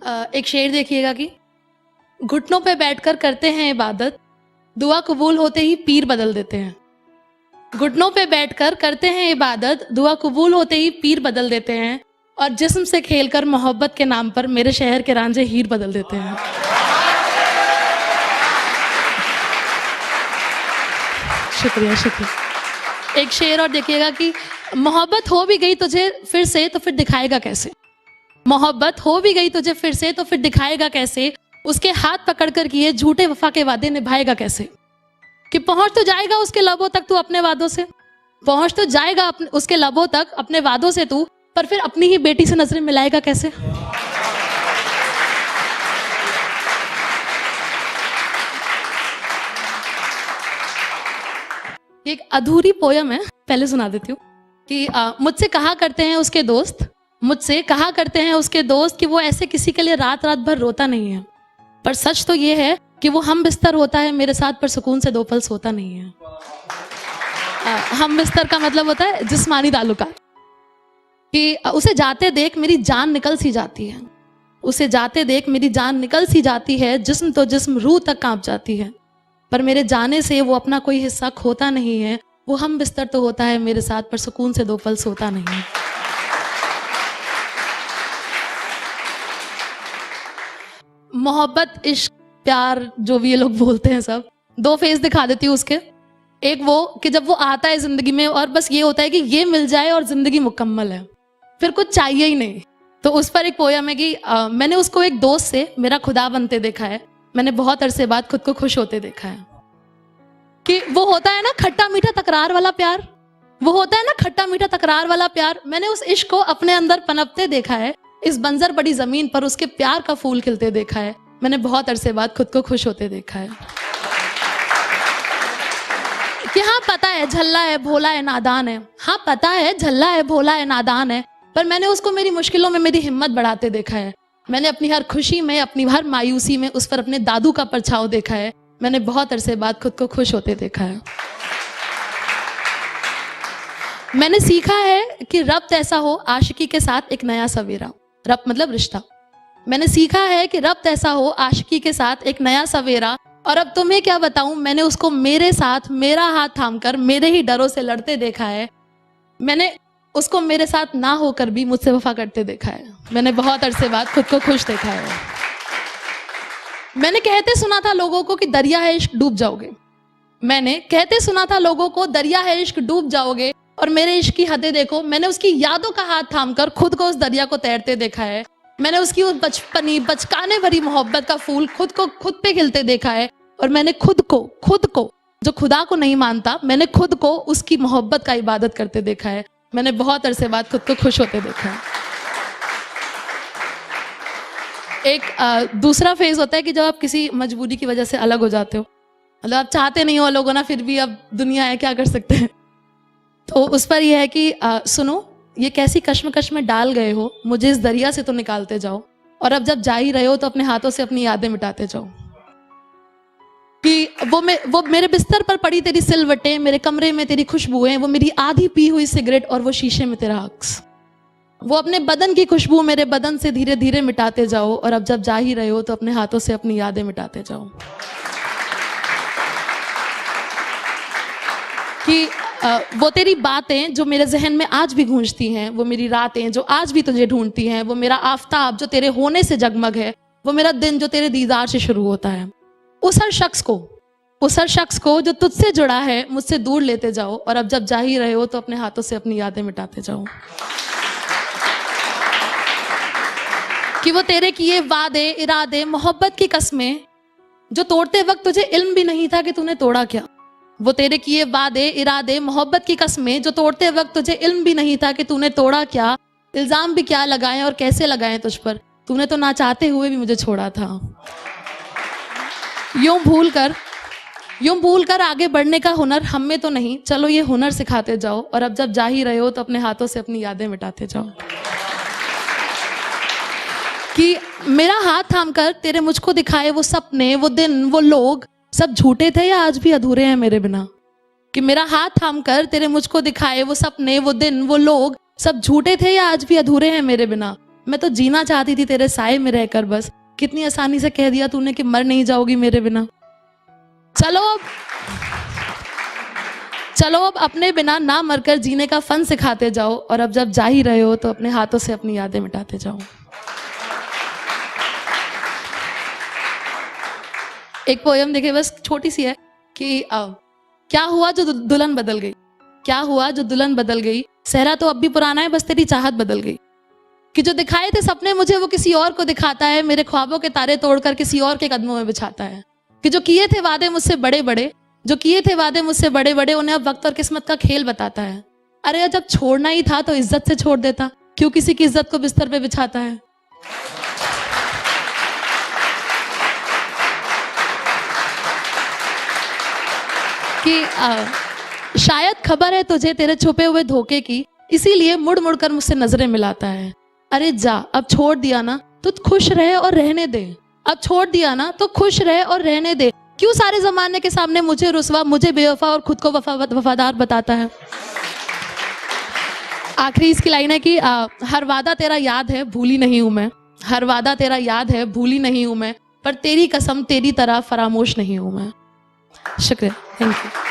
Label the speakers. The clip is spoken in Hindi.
Speaker 1: एक शेर देखिएगा कि घुटनों पे बैठकर करते हैं इबादत, दुआ कबूल होते ही पीर बदल देते हैं। घुटनों पे बैठकर करते हैं इबादत, दुआ कबूल होते ही पीर बदल देते हैं, और जिस्म से खेलकर मोहब्बत के नाम पर मेरे शहर के रांझे हीर बदल देते हैं। शुक्रिया शुक्रिया। एक शेर और देखिएगा कि मोहब्बत हो भी गई तुझे फिर से तो फिर दिखाएगा कैसे। मोहब्बत हो भी गई तुझे फिर से तो फिर दिखाएगा कैसे। उसके हाथ पकड़कर किए झूठे वफा के वादे निभाएगा कैसे। कि पहुंच तो जाएगा उसके लबों तक तू अपने वादों से, पहुंच तो जाएगा उसके लबों तक अपने वादों से तू, पर फिर अपनी ही बेटी से नजरें मिलाएगा कैसे। एक अधूरी पोयम है, पहले सुना देती हूँ कि मुझसे कहा करते हैं उसके दोस्त, मुझसे कहा करते हैं उसके दोस्त कि वो ऐसे किसी के लिए रात रात भर रोता नहीं है, पर सच तो ये है कि वो हम बिस्तर होता है मेरे साथ, पर सुकून से दो पल सोता नहीं है। हम बिस्तर का मतलब होता है जिस्मानी ताल्लुकात। कि उसे जाते देख मेरी जान निकल सी जाती है, उसे जाते देख मेरी जान निकल सी जाती है, जिस्म तो जिस्म रूह तक कांप जाती है, पर मेरे जाने से वो अपना कोई हिस्सा खोता नहीं है। वो हम बिस्तर तो होता है मेरे साथ, पर सुकून से दो पल सोता नहीं है। मोहब्बत, इश्क, प्यार, जो भी ये लोग बोलते हैं सब, दो फेस दिखा देती हूँ उसके। एक वो कि जब वो आता है जिंदगी में और बस ये होता है कि ये मिल जाए और जिंदगी मुकम्मल है, फिर कुछ चाहिए ही नहीं। तो उस पर एक पोयम है कि मैंने उसको एक दोस्त से मेरा खुदा बनते देखा है, मैंने बहुत अरसे बाद खुद को खुश होते देखा है। कि वो होता है ना खट्टा मीठा तकरार वाला प्यार, वो होता है ना खट्टा मीठा तकरार वाला प्यार। मैंने उस इश्क को अपने अंदर पनपते देखा है, इस बंजर बड़ी जमीन पर उसके प्यार का फूल खिलते देखा है, मैंने बहुत अरसे बाद खुद को खुश होते देखा है। कि हाँ पता है झल्ला है भोला है नादान है, हाँ पता है झल्ला है भोला है नादान है, पर मैंने उसको मेरी मुश्किलों में मेरी हिम्मत बढ़ाते देखा है। मैंने अपनी हर खुशी में, अपनी हर मायूसी में उस पर अपने दादू का परछाव देखा है, मैंने बहुत अरसे बाद खुद को खुश होते देखा है। मैंने सीखा है कि रब्त ऐसा हो आशिकी के साथ एक नया सवेरा, रब्त मतलब रिश्ता। मैंने सीखा है कि रब्त ऐसा हो आशिकी के साथ एक नया सवेरा, और अब तुम्हें क्या बताऊं, मैंने उसको मेरे साथ मेरा हाथ थामकर मेरे ही डरों से लड़ते देखा है। मैंने उसको मेरे साथ ना होकर भी मुझसे वफा करते देखा है, मैंने बहुत अरसे बाद खुद को खुश देखा है। मैंने कहते सुना था लोगों को कि दरिया है इश्क डूब जाओगे, मैंने कहते सुना था लोगों को दरिया है इश्क डूब जाओगे, और मेरे इश्क की हदें देखो, मैंने उसकी यादों का हाथ थामकर खुद को उस दरिया को तैरते देखा है। मैंने उसकी उस बचपनी बचकाने भरी मोहब्बत का फूल खुद को खुद पे खिलते देखा है, और मैंने खुद को जो खुदा को नहीं मानता, मैंने खुद को उसकी मोहब्बत का इबादत करते देखा है, मैंने बहुत अरसे बाद खुद को खुश होते देखा है। एक दूसरा फेज होता है कि जब आप किसी मजबूरी की वजह से अलग हो जाते हो, मतलब आप चाहते नहीं हो अलग होना, फिर भी अब दुनिया है क्या कर सकते हैं। तो उस पर यह है कि सुनो ये कैसी कश्मकश में डाल गए हो, मुझे इस दरिया से तो निकालते जाओ, और अब जब जा ही रहे हो तो अपने हाथों से अपनी यादें मिटाते जाओ। कि वो मेरे बिस्तर पर पड़ी तेरी सिलवटें, मेरे कमरे में तेरी खुशबुएं, वो मेरी आधी पी हुई सिगरेट और वो शीशे में तेरा अक्स, वो अपने बदन की खुशबू मेरे बदन से धीरे धीरे मिटाते जाओ, और अब जब जा ही रहे हो तो अपने हाथों से अपनी यादें मिटाते जाओ। कि वो तेरी बातें जो मेरे जहन में आज भी गूंजती हैं, वो मेरी रातें जो आज भी तुझे ढूंढती हैं, वो मेरा आफताब जो तेरे होने से जगमग है, वो मेरा दिन जो तेरे दीदार से शुरू होता है। उस हर शख्स को जो तुझसे जुड़ा है मुझसे दूर लेते जाओ, और अब जब जा ही रहे हो तो अपने हाथों से अपनी यादें मिटाते जाओ। कि वो तेरे किए वादे इरादे मोहब्बत की कस्में जो तोड़ते वक्त तुझे इल्म भी नहीं था कि तूने तोड़ा क्या, वो तेरे किए वादे इरादे मोहब्बत की कस्में जो तोड़ते वक्त तुझे इल्म भी नहीं था कि तूने तोड़ा क्या, इल्जाम भी क्या लगाएं और कैसे लगाएं तुझ पर, तूने तो ना चाहते हुए भी मुझे छोड़ा था। यूं भूल कर आगे बढ़ने का हुनर हम में तो नहीं, चलो ये हुनर सिखाते जाओ, और अब जब जा ही रहे हो तो अपने हाथों से अपनी यादें मिटाते जाओ। कि मेरा हाथ थामकर तेरे मुझको दिखाए वो सपने, वो दिन, वो लोग सब झूठे थे या आज भी अधूरे हैं मेरे बिना। कि मेरा हाथ थामकर तेरे मुझको दिखाए वो सपने, वो दिन, वो लोग सब झूठे थे या आज भी अधूरे हैं मेरे बिना। मैं तो जीना चाहती थी तेरे साए में रहकर बस, कितनी आसानी से कह दिया तूने कि मर नहीं जाओगी मेरे बिना। चलो अब अपने बिना ना मरकर जीने का फन सिखाते जाओ, और अब जब जा ही रहे हो तो अपने हाथों से अपनी यादें मिटाते जाओ। एक पोयम देखिए, बस छोटी सी है कि क्या हुआ जो दुल्हन बदल गई, क्या हुआ जो दुल्हन बदल गई, सहरा तो अब भी पुराना है, बस तेरी चाहत बदल गई। कि जो दिखाए थे सपने मुझे वो किसी और को दिखाता है, मेरे ख्वाबों के तारे तोड़कर किसी और के कदमों में बिछाता है। कि जो किए थे वादे मुझसे बड़े बड़े, जो किए थे वादे मुझसे बड़े बड़े, उन्हें अब वक्त और किस्मत का खेल बताता है। अरे जब छोड़ना ही था तो इज्जत से छोड़ देता, क्यों किसी की इज्जत को बिस्तर पे बिछाता है। कि शायद खबर है तुझे तेरे छुपे हुए धोखे की, इसीलिए मुड़ मुड़ कर मुझसे नजरें मिलाता है। अरे जा, अब छोड़ दिया ना तो खुश रहे और रहने दे, अब छोड़ दिया ना तो खुश रहे और रहने दे, क्यों सारे जमाने के सामने मुझे रुसवा, मुझे बेवफा और खुद को वफादार बताता है। आखिरी इसकी लाइन है कि हर वादा तेरा याद है भूली नहीं हूं मैं, हर वादा तेरा याद है भूली नहीं हूं मैं, पर तेरी कसम तेरी तरह फरामोश नहीं हूं मैं। शुक्रिया, थैंक यू।